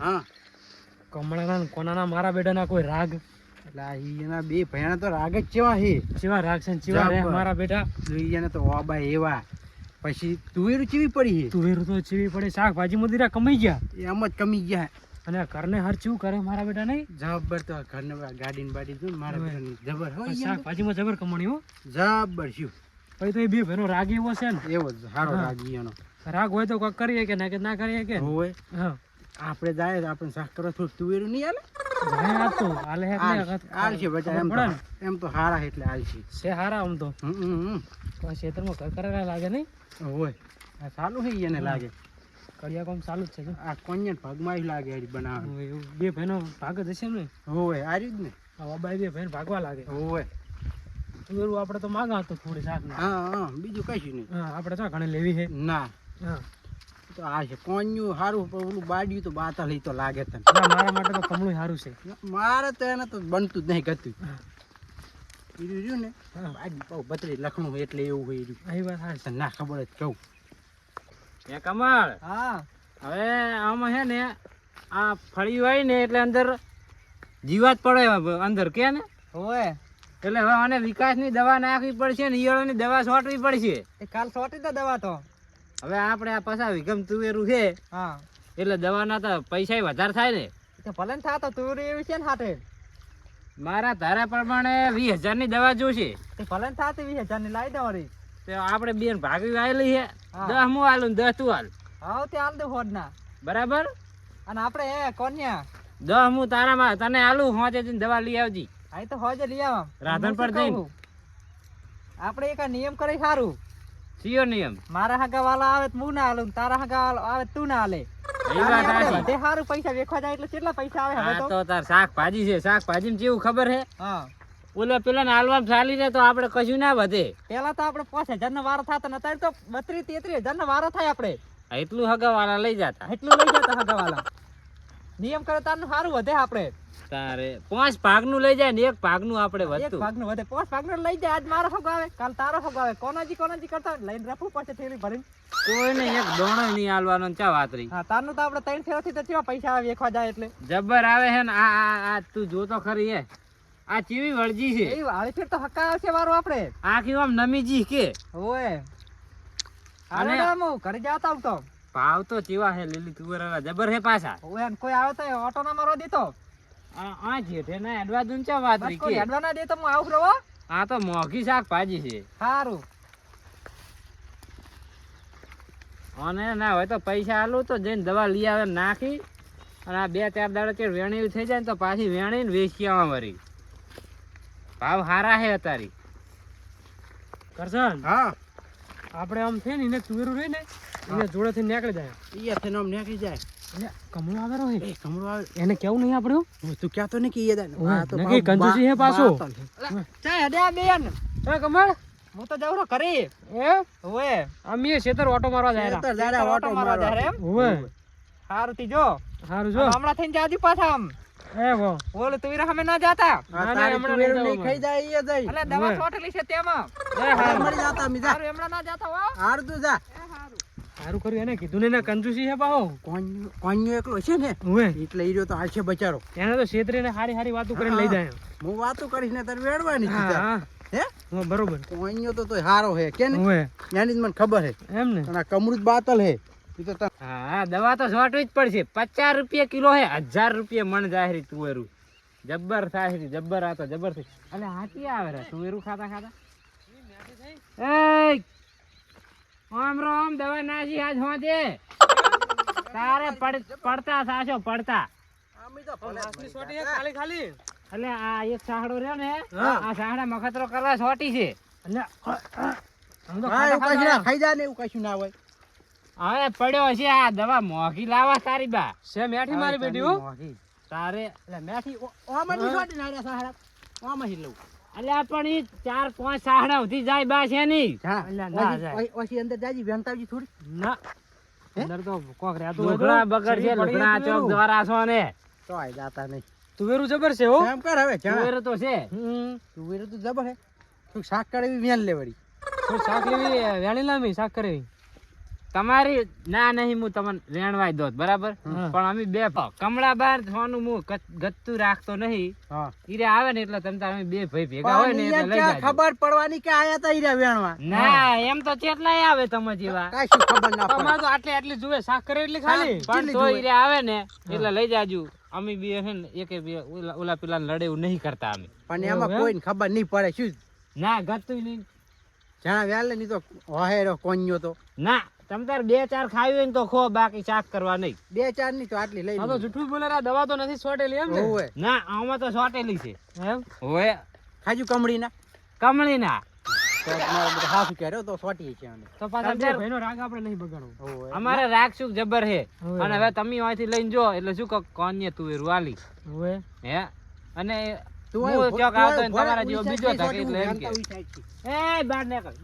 હા કમળાના ને કોનાના મારા બેટાના કોઈ રાગ એટલે આ એના બે ભયણા તો રાગ જ ચેવા હે ચેવા રાગ છે ને ચેવા રે જબર. મારા બેટા એને તો ઓબા એવા પછી તુવેરું ચીવી પડી હે તુવેર તો ચીવી પડે શાકભાજી મદીરા કમાઈ ગયા એમ જ કમી ગયા અને ઘરને હર ચેવું કરે મારા બેટા નહીં જબર તો ઘરને ગાડીને બાડી જો ને મારા હવે. બેટાની જબર હોય શાકભાજીમાં જબર કમાણી હો જબર શું પછી તો એ બે ભાઈનો રાગ એવો છે ને એવો જ સારો હા. રાગ એનો રાગ હોય તો કોક કરીએ કે ના કરીએ કે હોય હા આપણે જાય તો આપણે શાક કરવા થોડું તુવેરું નહીં હાલે જાય આપતો હાલે હે કે નહીં? આલશે બચા એમ ખબર તો પડે ને? એમ તો હારા એટલે આલશે છે હારા આમ તો હમ પણ ખેતરમાં ઘર કરેલા લાગે નહીં હોય આ સારું છે એને લાગે કડિયા કામ ચાલુ જ છે જો. આ કોન્યન ભાગમાં જ લાગે હરી બનાવે હવે એવું બે ભાઈનો ભાગ જ હશે ને હોય આ રીત ને આ બાબા બે ભાઈને ભાગવા લાગે હોય તુવેરું આપણે તો માગા હતો થોડી શાક હા બીજું કશું નહીં હા આપણે તો ઘણી લેવી છે ના હા તો આ છે કોન્યું સારું પણ ઓલું બાડિયું તો બાતા લઈ તો લાગે તને ના, મારા માટે તો કમળું સારું છે મારે તો એને તો બનતું જ નહીં ગતું હા. બીજું રહ્યું ને હા. બાડિયું બહુ બતરી લખણું હોય એટલે એવું હોય રહ્યું આ વાત સાચી. તને ના ખબર જ કહું એ કમળ હા હવે આમાં છે ને આ ફળી હોય ને એટલે અંદર જીવાત પડે અંદર કે ને હોય એટલે હવે આને વિકાસની દવા નાખવી પડશે ને ઈયળોની દવા છોટવી પડશે એ કાલ સોટી તો દવા તો હવે આપણે આ પસા વિગમ તુવેરું છે હા એટલે દવાના તો પૈસા વધારે થાય ને તો ભલે ને થાતો તું એવી છે ને હાથે મારા ધારા પ્રમાણે 20,000 ની દવા જોશે તે ભલે ને થાતી 20,000 ની લાવી દેવાની તો આપણે બેન ભાગી આવેલી છે હા. 10 હું આલું ને 10 તું હાલ હા તે હાલ દે હોડ ના બરાબર અને આપણે એ કોન્યા 10 હું તારામાં તને આલું હોજે જઈને દવા લઈ આવજી આ તો હોજે લઈ આવા રાધન પર જઈને. આપણે એક આ નિયમ કરે સારું સીયો નિયમ મારા હગા વાલા આવે તો હું ના હાલું તારા હગા આવે તો તું ના હાલે એ વાત સાચી તે સારું પૈસા વેખવા જાય એટલે કેટલા પૈસા આવે હવે આ તો તો તાર શાકભાજી છે શાકભાજી માં કેવું ખબર હે હા ઓલા પેલા ને હાલવામાં ચાલી રહે તો આપણે કશું ના વધે પેલા તો આપણે 5,000 નો વારો થતો ને અત્યારે તો 32-33,000 નો વારો થાય આપણે એટલું હગાવાળા લઈ જતા એટલું લઈ જતા હગા વાલા નિયમ કરે તારનું સારું વધે આપણે તારે 5 ભાગનું લઈ જાય ને 1 ભાગનું આપણે એક વધતું ભાગનું વધે 5 ભાગનું લઈ જાય આજ મારો હગો આવે કાલ તારો હગો આવે કોનાજી કરતા હોય, લઈને રફવું પડશે થેલી ભરીને કોઈને એક દોણો નહીં હાલવાનો ને ચા વાત રહી હા તારનું તો આપણે 3 ફેરથી તો કેવા પૈસા આવે વેખવા જાય એટલે જબ્બર આવે છે ને આ તું જોતો ખરી હે આ ચીવી વળજી છે એ વાળી ફેર તો હક્કા આવશે વારો આપણે આખી આમ નમીજી કે ઓય અને- અને હું ઘરે જાતા આવતો ભાવ તો ચીવા હે લીલી તુવેરના જબર હે પાછા ઓય અને કોઈ આવે તો ઓટો ના મારો દીતો આ જેઠે ના એડવા દુન ચા વાત બસ રહી કોઈ કે હેડવા ના દે તો હું આવું રહો આ તો મોઘી શાકભાજી છે સારું અને ના હોય તો પૈસા આલું તો જઈને દવા લઈ આવે નાખી અને આ 2-4 દાડા ચેડ વેણી થઈ જાય ને તો પાછી વેણીને વેચી આવા વળી ભાવ હારા હે અતારી કરશન હા આપણે આમ છે ને એને તુવેરું રહી ને એને જોડેથી નીકળી જાય ઈ છે નામ નીકળી જાય એટલે કમળો આવેલો હોય એ કમળો આવે એને કેવું નહીં આપણે તું ક્યાં તો નહીં કીએ દે ઓય, નક્કી કંજૂસી હે પાછો. ચાય હડ્યા બેન એ કમળ હું તો જાઉં કરી એ ઓય અમે ખેતર ઓટો મારવા જાય ખેતર જાડે ઓટો મારવા રહ્યા. જાય એમ ઓવે સારું તી જો સારું જો હમણાં થઈને જાજી પાછા આમ એ વો ઓલે તુવીરા હમે ના જાતા ના, ના, હમણાં નહીં જવું ખાઈ જાય ઈ જાય એટલે દવા ઓવે. છોટેલી છે તેમાં એ હારું. મળી જાતા મી જા સારું હમણાં ના જાતા હો હાર તું જા સારું કર્યું એને કીધું ને એને કંજૂસી હે પાહો કોન્યો એકલો છે ને ઓવે એટલે ઈ રહ્યો તો આશે બચારો એને તો છેતરીને હારી હારી વાતો કરીને લઈ જાય હું વાતો કરીશ ને તારે વેડવાની હા સીધા હા હે હા, બરોબર કોન્યો તો તોય હારો હે કે ને ઓવે એની જ મને ખબર હે એમ ને પણ આ કમૃત બાતલ હે ઈ તો તને હા દવા તો છોટવી જ પડશે 50 રૂપિયા કિલો હે 1000 રૂપિયા મણ જાહેરી તુવેરું જબ્બર થાય છે જબ્બર આ તો જબર થઈ અલે હાથી આવે રે તુવેરું ખાતા ખાતા એ ઓમ રોમ દવા નાસી આજ હોજે તારે પડતા થાશો પડતા ખાલી ખાલી એટલે આ એક સાહડો રહ્યો ને આ સાહડા મખતરો કરવા છોટી છે એટલે આમ તો હા ખાતા એવું કશું ખાતા ના ખાઈ જાય ને એવું કશું ના હોય હવે પડ્યો છે આ દવા મોઘી લાવા તારી બા છે મેઠી મારી બેટી હો મોઘી. તારે એટલે મેથી ઓમાં ની છોડી નાડ્યા સાહડા ઓમાં હી લઉં અલ્યા પણ ઈ 4-5 સાહડા સુધી જાય બા છે ની હા એટલે ના જાય. ઓછી અંદર જાજી વેંતાવજી થોડી ના હે? અંદર તો કોક રહેતું હોય લુગડા બગડ છે લુગડા ચોક દ્વારા છો ને તો આઈ જાતા નહીં તુવેરું જબર છે હો એમ કર હવે જા તુવેર તો છે તું વેરે તો જબર હે તું શાક કડવી વેન લે વળી શાક લેવી વેણી લામી શાક કરવી તમારી ના નહીં હું તમને રેણવાઈ દોત બરાબર પણ અમે બે કમળા બાર સોનું હું ગત્તું રાખતો નહીં હા ઈરે આવે ને એટલે તમે તાર અમે બે ભાઈ ભેગા હોય ને એટલે લઈ ક્યાં જાજો. ખબર પડવાની કે આયા તા ઈરા વેણવા ના એમ તો ચેટલાય આવે તમે જેવા કાંઈ શું ખબર ના પડે તમારે તો આટલી આટલી જુએ શાક કરે એટલી ખાલી પણ તો ઈરે આવે ને એટલે લઈ જાજુ. અમે બે છે ને એકે બે ઓલા પેલા લડે એવું નહીં કરતા અમે. પણ એમાં કોઈને ખબર નહીં પડે શું ના ગત્તું નહીં. જાણા વેલે ની તો હોહેરો કોન્યો તો ના તમ તાર 2-4 ખાવી હોય ને તો ખો બાકી શાક કરવા નહીં. 2-4 ની તો આટલી લઈ આ તો જૂઠું બોલે આ દવા તો નથી છોટેલી એમ ને ઓવે ના આમાં તો સોટેલી છે. એમ હોય ખાજુ કમળી ના કમળી ના તો મારો બધો હાફ કર્યો તો સોટી છે આને તો પાછા તમ તાર- બે ભાઈનો રાગ આપણે નહીં બગાડવો ઓવે અમારે રાખશું જબર હે હવે. અને હવે તમે અહીંથી લઈને જો એટલે શું કહો કોને તું એ રૂવાલી હવે હે અને તું હું આવ્યો, ચોક તું આવતો હોય ને આવ્યો, તમારા જેવો ઉઈ બીજો સાઈડ থাকে થી એટલે એમ કે ઉઈ સાઈડ થી. એ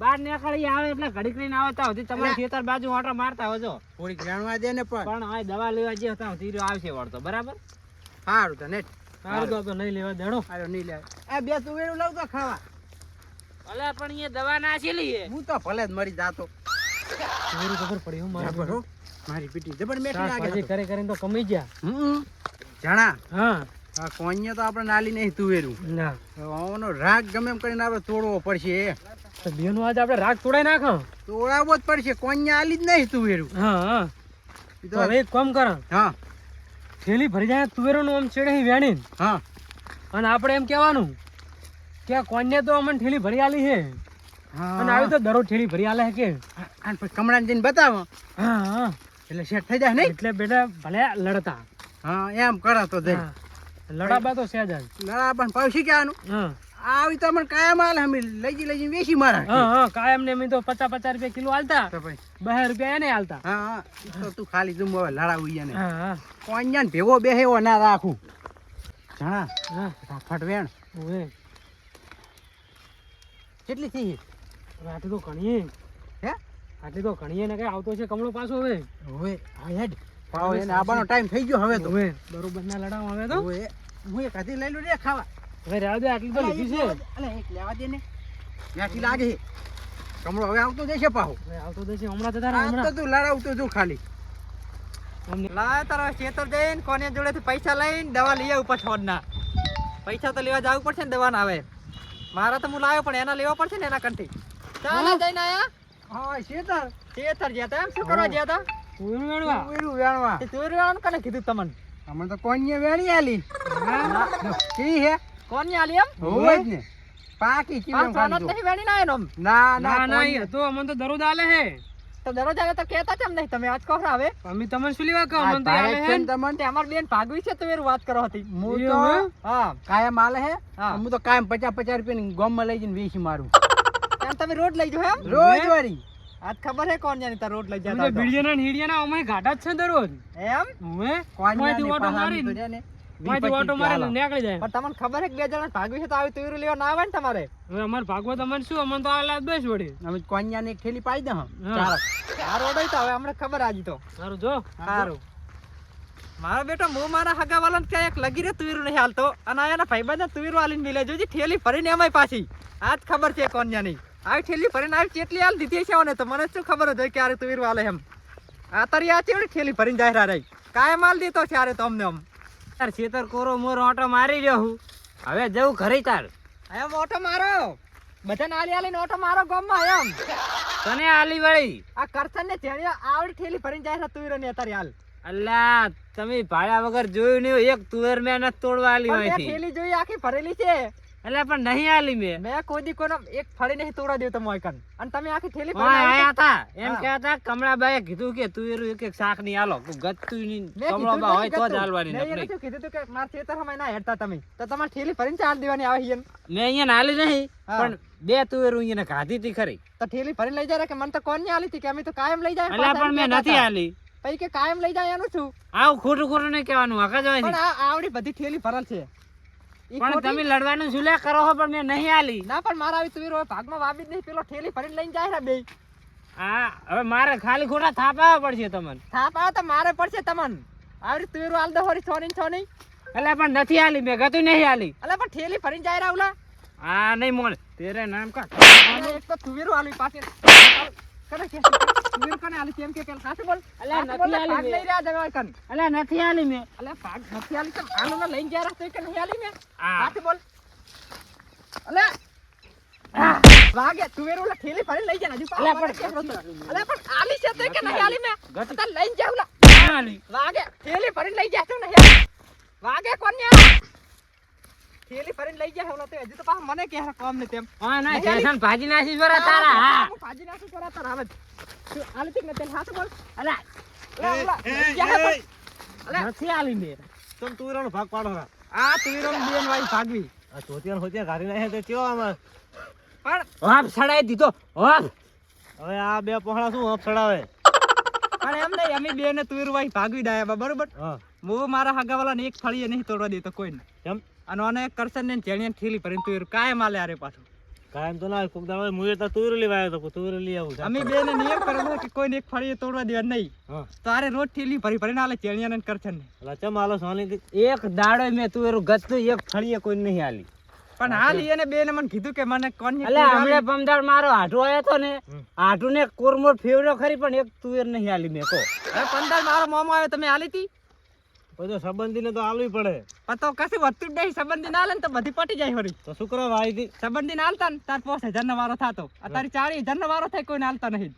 બહાર નીકળ ઈ આવે એટલે ઘડીક લઈને આવે ત્યાં સુધી તમારા ખેતર બાજુ ઓટો મારતા હોજો થોડીક વેણવા દે ને પણ પણ આ દવા લેવા જે હતા ધીરો આવશે વળતો બરાબર. સારું તો નેટ સારું તો નહીં લેવા દેણો આરો નહીં લે આ બે તુવેરું લાવ તો ખાવા ભલે પણ એ દવા ના છેલી હે હું તો ભલે જ મરી જાતો મારી ખબર પડી હું જબર મારા હો મારી પીટી જબર મેઠી શાકભાજી લાગે કરે કરીને તો કમાઈ ગયા જણા હા આ કોન્યા તો આપણે નાલી નહીં તુવેરું ના ઓનો રાગ ગમે એમ કરીને આપણે તોડવો પડશે તો બેનો આજે આપણે રાગ તોડાઈ નાખો તોડાવવો જ પડશે કોન્યા આલી જ નહીં તુવેરું હા હા ઈ તો હવે એક કામ કર હા થેલી ભરી જાય તુવેરોનું આમ છેડે વેણી હા અને આપણે એમ કહેવાનું કે આ કોન્યા તો અમને થેલી ભરી આલી છે અને આવી તો દરરોજ થેલી ભરી આલે છે કે અને પછી કમળાને જઈને બતાવો હા હા એટલે સેટ થઈ જાય નહીં એટલે બેટા ભલે લડતા હા એમ કરો તો જઈ હા. લડાબા તો છે જ લડા પણ પાછી કહેવાનું હા આવી તો મને કાયમ હાલ અમે લઈ જઈને વેચી મારા હા હા કાયમ ને મેં તો 50-50 રૂપિયા કિલો આલતા તો ભાઈ 2 રૂપિયા એને આલતા હા હા ઈ તો તું ખાલી જુમ હવે લડાવું ઈને હા હા કોન્યાને ભેગો બેહેવો ના રાખું જણા હા ફટાફટ વેણ ઓએ કેટલી થઈ આટલી તો ઘણીએ હે આટલી તો ઘણીએ ને કઈ આવતો છે કમળો પાછો હવે હવે હા હેડ પાવ એને આબાનો ટાઈમ થઈ ગયો હવે તો હવે બરોબર ના લડાવ હવે તો હવે હું એક હાથી લઈ લઉં રે ખાવા હવે રહેવા દે આટલી તો લીધી છે અલે એક લેવા દે ને યાથી લાગે છે કમળો હવે આવતો જશે પાહો હવે આવતો દેશે હમણાં જતા રહે આ તો હમણાં તું લડાવતો જો ખાલી અમને લાય તારા ખેતર જઈને કોને જોડેથી પૈસા લઈને દવા લઈ આવું પછી છોડના પૈસા તો લેવા જવું પડશે ને દવા ના આવે મારા તો હું લાવ્યો પણ એના લેવા પડશે ને એના કંઠી ચાલ જઈને આયા હા શેતર ખેતર ગયા તા એમ શું કરવા ગયા તા તુવેરું વેણવા તુવેરું વેણવા તે તુવેર વેણવાનું કને કીધું તમને અમે તો કોન્યા વેણી આલી કી હે કોની આલી એમ હોય જ ને પાકી આ ચીવમ સોનત ખાધો નહીં વેણી ના એનો ના ના ના ના ઈ તો અમને તો દરરોજ આલે હે તો દરરોજ આવે તો કહેતા કેમ નહીં તમે આજ કહો આવે અમે તમને શું લેવા કહો અમને તો આલે હે તમને તે અમાર બેન ભાગવી છે તુવેર વાત કરો હતી હું એવું તો હે? હા કાયમ આલે હે હા. હું તો કાયમ 50-50 રૂપિયાની ગોમમાં લઈ જઈને વેચી મારું એમ તમે રોજ લઈ જાઓ એમ રોજ વાળી આજ ખબર હે કોણ જાની તાર રોજ લઈ અમે જતા તો બીડિયાના ને હીડિયાના અમે ઘાટા જ છે દરરોજ એમ હવે કોન્યાની ઓટો પાછા મારીને તો છે ને માંથી ઓટો મારીને 20-25 નીકળી જાય પણ તમને ખબર હે કે બે જણા ભાગવી છે તો આવી તુવેર લેવા ના આવે ને તમારે હવે અમાર ભાગવત અમને શું અમને તો આલા બેસ વળી અમે કોન્યાને એક થેલી પાઈ દે હા. ચાલો આ રોડ તો હવે અમને ખબર આજી તો સારું જો સારું મારો બેટો હું મારા હગાવાલાને ક્યાં એક લગી રે તુવેરું નહીં હાલતો અને આ એના ભાઈબંધને તુવેરું હાલીને મિલે જોજી ઠેલી ફરીને એમાંય પાછી આજ ખબર છે કોન્યા નહીં આવી ઠેલી ફરીને આવી કેટલી હાલ દીધી છે ને તો મને શું ખબર હોય કે આ તુવેરું હાલે એમ આ તારી આ ચેવડી ઠેલી ફરીને જાય રહી કાંઈ માલ દીધો છે આરે તો અમને આમ તાર ખેતર કોરો મોરો ઓટો મારી રહ્યો હું હવે જવું ઘરે તાર એમ ઓટો મારો બધાને હાલી હાલીને ઓટો મારો ગામમાં એમ તને આલી વળી આ કરસન ને જેણી આવડી ઠેલી ફરીને જાય છે તુવેરો ને અત્યારે હાલ અલ્લા તમે ભાડા વગર જોયું નહીં એક તુવેર મેં નથી તોડવા આલી પણ મેં હોયથી ઠેલી જોઈ આખી ભરેલી છે અલ્લા પણ નહીં આલી મેં મેં કોઈ દી કોઈનો એક ફળી નહીં તોડા દેવું તમે મોયકન અને તમે આખી ઠેલી ઓય ફરીને આયા હતા એમ હા. કહેતા કમળાબાઈએ કીધું કે તુવેરું એક એક શાક નહીં આલો ગતું નહીં મેં કીધું કમળાબા હોય નથી તો જ ગતું. હાલવાની મેં એને નકરી શું કીધું તું કે મારા ખેતરમાં ના હેડતા તમે તો તમારે ઠેલી ફરીને ચાલ દેવાની આવે હિયન મેં અહીંયા હાલી નહીં હા. પણ બે તુવેરું અહીંયા ખાધી હતી ખરી તો ઠેલી ફરીને લઈ જાય કે મને તો કોણ ની આલી હતી કે અમે તો કાયમ લઈ જાય અલ્યા પણ મેં નથી આલી પછી કે કાયમ લઈ જાય એનું શું આવું ખોટું ખોટું નહીં કહેવાનું હકા જ પણ આ આવડી બધી ઠેલી ભરલ છે ઈ પણ ખોટી? તમે લડવાનું શું લે કરો છો પણ મેં નહીં આલી ના પણ મારા આવી તુવેર હોય ભાગમાં વાવી જ નહીં પેલો ઠેલી ફરીને લઈને જાય ને બે હા હવે મારે ખાલી ખોટા થાપાવા પડશે તમને થાપ આવે તો મારે પડશે તમને આવડી તુવેર હાલ દો હોરી છોની છોની અલ્યા પણ નથી આલી મેં ગતું નહીં આલી અલા પણ ઠેલી ફરીને જાય રાવલા આ નહીં મોને તેરે નામ કા અને એક તો તુવેર હાલવી પાછી કરે કે તુવેર કોને આલી છે એમ કે પેલા સાચું બોલ અલ્યા સાચું બોલ, નથી આલી ભાગ મેં. લઈ રહ્યા જગવા કન અલ્યા નથી આલી મેં. અલ્યા ભાગ નથી આલી તો આલો ને લઈને ગયા રસ્તે કે નહીં આલી મેં આ. સાચું બોલ અલ્યા વાગે તુવેર ઓલા થેલી ભરીને લઈ જાય ને હજુ અલ્યા પાછો પણ મને કહેતો. અલ્યા પણ આલી છે તો કે નહીં આલી મેં ગતિ. તાર લઈને જાવ લા ના આલી. વાગે થેલી ભરીને લઈ જાય તો નહીં આલી વાગે કોન્યા થેલી ભરીને લઈ જાય ઓલા તો હજુ તો પાછો મને કહે કોમ ને તેમ હા ના નહીં આલી. જયસન ભાજી નાસી વરા તારા હા. હું ભાજી નાખું કરા તાર આવે તું આલી તીક ને તેલ હાથ બોલ અલ્યા ઓલા લઈ જાય પણ. અલ્યા નથી આલી મેં. તમ તુવેરાનો ભાગ પાડો ના આ તુવેરો બેન વાળી ભાગવી આ ચોતિયાન હોતિયા ઘારી નાખે તો ચેવો આમાં પણ વાપ સડાઈ દીધો વાપ. હવે આ બે પહોળા શું હપ ચડાવે પણ એમ નહીં અમે બે ને તુવેર વાળી ભાગવી ડાયા બરોબર હા હું મારા હગાવાલાને એક ફળીએ નહીં તોડવા દેતો કોઈને કેમ અને આને કરશન ને ચેણિયાને ઠેલી ભરીને તુવેર કાયમ આલે આરે પાછું કાયમ તો ના કોક દાડો મુએ તો તુવેર લેવા આવ્યો તો તુવેર લઈ આવું અમે બે ને નિયમ કરેલો કે કોઈને એક ફળીએ તોડવા દેવા નહીં હા તો આરે રોજ ઠેલી ભરી ભરીને આલે ચેણિયાને ને કરશન ને અલા ચમ આલો સોની એક દાડો મેં તું એરું ગતું એક ફળીએ કોઈ નહીં આલી. પણ હાલ એને બે ને મને કીધું કે મને કોની અલ્યા હમણે પમદાડ મારો આઢો આયો તો ને આઢો ને કોરમોર ફેવરો ખરી પણ એક તુવેર નહીં આલી મેં કો. હવે 15 મારો મોમો આવ્યો તમે આલી તી બધો સંબંધીને તો આલવી પડે પણ તો કશું વધતું જ નહીં સંબંધી ના લે ને તો બધી પટી જાય ફરી તો શું કરવા આવી હતી સંબંધી ના હાલતા ને તાર 5000 નો વારો થાતો અત્યારે 40000 નો વારો થાય કોઈને હાલતા નહીં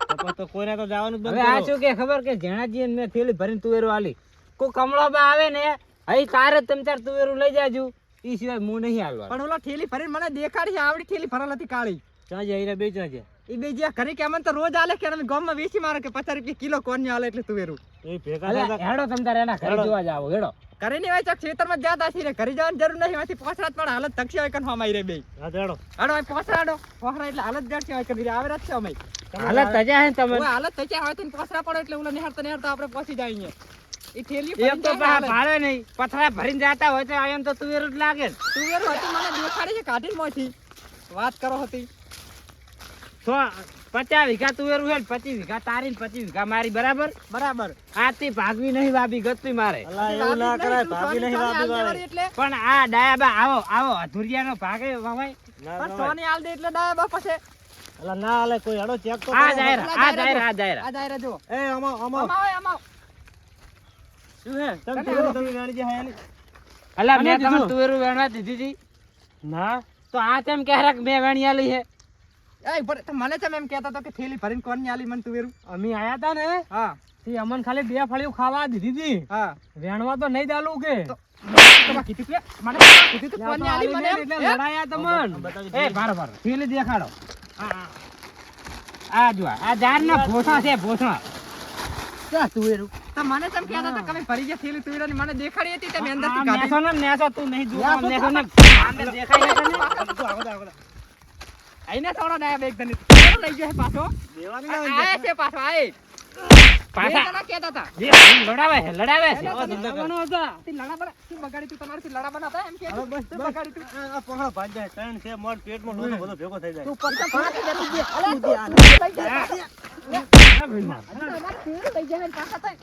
તો પછી તો કોઈને તો જવાનું જ હવે બંધ આ કરો. શું કે ખબર કે જેણાજી ને મેં થેલી ભરીને તુવેરો આલી કોઈ કમળો બા આવે ને હઈ તારે તમ તાર તુવેરું લઈ જાજુ ઈ સિવાય હું નહીં હાલવા. પણ ઓલા ઠેલી ભરીને મને દેખાડી છે આવડી ઠેલી ભરેલ હતી કાળી ક્યાં જાય હીરા બે ક્યાં છે એ બે જ્યાં ઘરે કે અમને તો રોજ આલે કે અમે ગામમાં વેચી મારે કે 50 રૂપિયા કિલો કોણ આલે એટલે તુવેરું એ ભેગા અલ્યા થતા હેડો તમ તાર એના ઘરે હેડો. જોવા જાવ હેડો. ઘરે ની વાય ચક ખેતરમાં જ્યાં છે રે ઘરે જવાની જરૂર નહીં વાથી પોસરાત પણ હાલત તકસી હોય કન હમાઈ રે બે હા ચડો હાડો ભાઈ પોસરાડો પોસરા એટલે હાલત જડશે હોય કે આવે રાત છે અમે હાલત તજા હે તમે. ઓય હાલત તચ્યા હોય તો પોસરા પડો એટલે ઓલા નિહાળતા આપણે પહોંચી જાય અહીંયા એ ઠેલી એમ તો ભાડે નહીં પથરા ભરીને જાતા હોય તો એમ તો તુવેરું જ લાગે ને. તુવેર હતી મને દેખાડી છે કાઢીને મોથી વાત કરો હતી 50 વીઘા તુવેરું હે 25 વીઘા તારી ને 25 વીઘા મારી બરાબર. બરાબર આથી ભાગવી નહીં વાબી ગતું મારે. અલા એવું ના કરાય ભાભી નહીં વાપી વાળી એટલે પણ આ ડાયાબા આવો આવો અધુરિયાનો ભાગે વવાય. ના પણ ના સોની આલ દે એટલે ડાયા બાપા છે અલા ના આલે કોઈ હેડો ચેક તો આ કરો. દાયરા આ દાયરા આ દાયરા. આ દાયરા જો એ આમાં આમાં આમાં આવે આમાં શું હે તમે તુવેર તમે ગાડી જે હાલી અલા અને મેં તમને દીધું. તુવેરું વેણવા દીધી હતી ના તો આ તેમ કહે કે મેં વેણી આલી હે. એ પર તો મને છે એમ કહેતા તો કે થેલી ભરીને કોણ આલી મને તુવેરું અમે આયા તા ને હા તે અમને ખાલી 2 ફળીઓ ખાવા દીધી હતી હા વેણવા તો નહીં દાલું કે તો તમે કીધું કે મને કીધું તો કોણ આલી મને એમ? એટલે લડાયા તમન બતાવી એ ભારો ભારો થેલી દેખાડો. આ જો આ ઝાડ ના ભોસા છે ભોસા. ક્યાં તુવેરું તો મને તેમ કહેતા હતા કે અમે ભરી ગયા થેલી તુવેરાની મને દેખાડી હતી તમે અંદરથી આ કાઢી નેસો ને નેસો તું નહીં જોતો નેસો ને આને દેખાય ને તને? આઈને થોડો ડાયા બેગ તને તુવેરો લઈ ગયો છે પાછો દેવાની આયા છે પાછો આય પાછા પાછા કહેતા હતા જે લડાવે છે લડાવે છે. લડવાનો હતા તી લડા બના તું બગાડી તું તમારથી લડા બનાતા એમ કે તું બગાડી તું આ પહોળા ભાજ જાય ત્રણ છે મોટ પેટમાં લોહી બધો ભેગો થઈ જાય તું પડતા ફાટી જતી દે અલા તું લઈ જા લઈ જાય પાછા થાય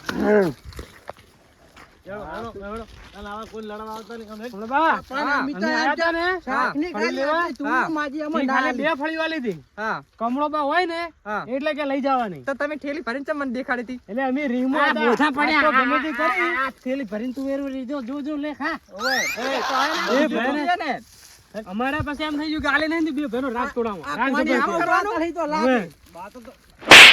હેડો હેડો હેડો અને આવા કોઈ લડવા આવતા નહીં અમે બોલો બા હા, અમે આયા તા ને હા. ફળી લેવા હા. ઈ ખાલી 2 ફળી વાલી હતી હા કમળો બા હોય ને હા એટલે કે લઈ જવાની તો તમે ઠેલી ભરીને ચમ મને દેખાડી હતી એટલે અમે રીંગમાં આ હતા. ભોસા પડ્યા આજ તો ગમે તે કરી આ થેલી ભરીને તું વેરું લીધો જો જો લે ખા. ઓય એ તો આને એ ભાઈને- છે ને અમારે પછી એમ થઈ ગયું કે આલે નહીં બે ભાઈનો રાગ તોડાવો રાગ કોને આમ જબરજસ્ત. કરવાનું હવે, બાતો તો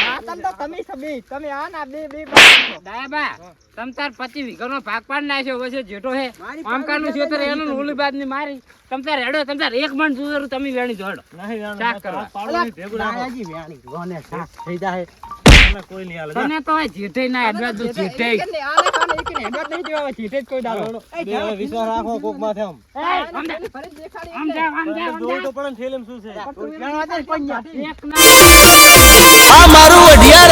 આ તમ તો તમે સબી તમે આ ના બે બે બાજુ. દાયબા તમ તાર 25 વીઘાનો ભાગ પાડ નાખ્યો પછી જેઠો હે આમકાનું ખેતર એનું ને ઓલી બાજની મારી તમ તાર હેડો તમ તાર એક મણ તુવેરું તમે વેણી જો હેડો. નહીં જાણો શાક કરવા. પાડો નહીં ભેગું રાખો થઈ જાય તમે કોઈ નહીં હાલે તને તો જેઠે ના હેડવા દઉં જેઠે. એક ને આને કાને એક ને હેડવા જ નહીં દેવા ચીટે જ કોઈ ડાલો બે હવે વિશ્વાસ રાખો કોક માથે આમ એય, આમ જા, ઠેલી ભરીને દેખાડી આમ જા, આમ જા, આમ જોવું જા. તો પડે ને થેલીમાં શું છે એક ના આ મારું વઢિયાર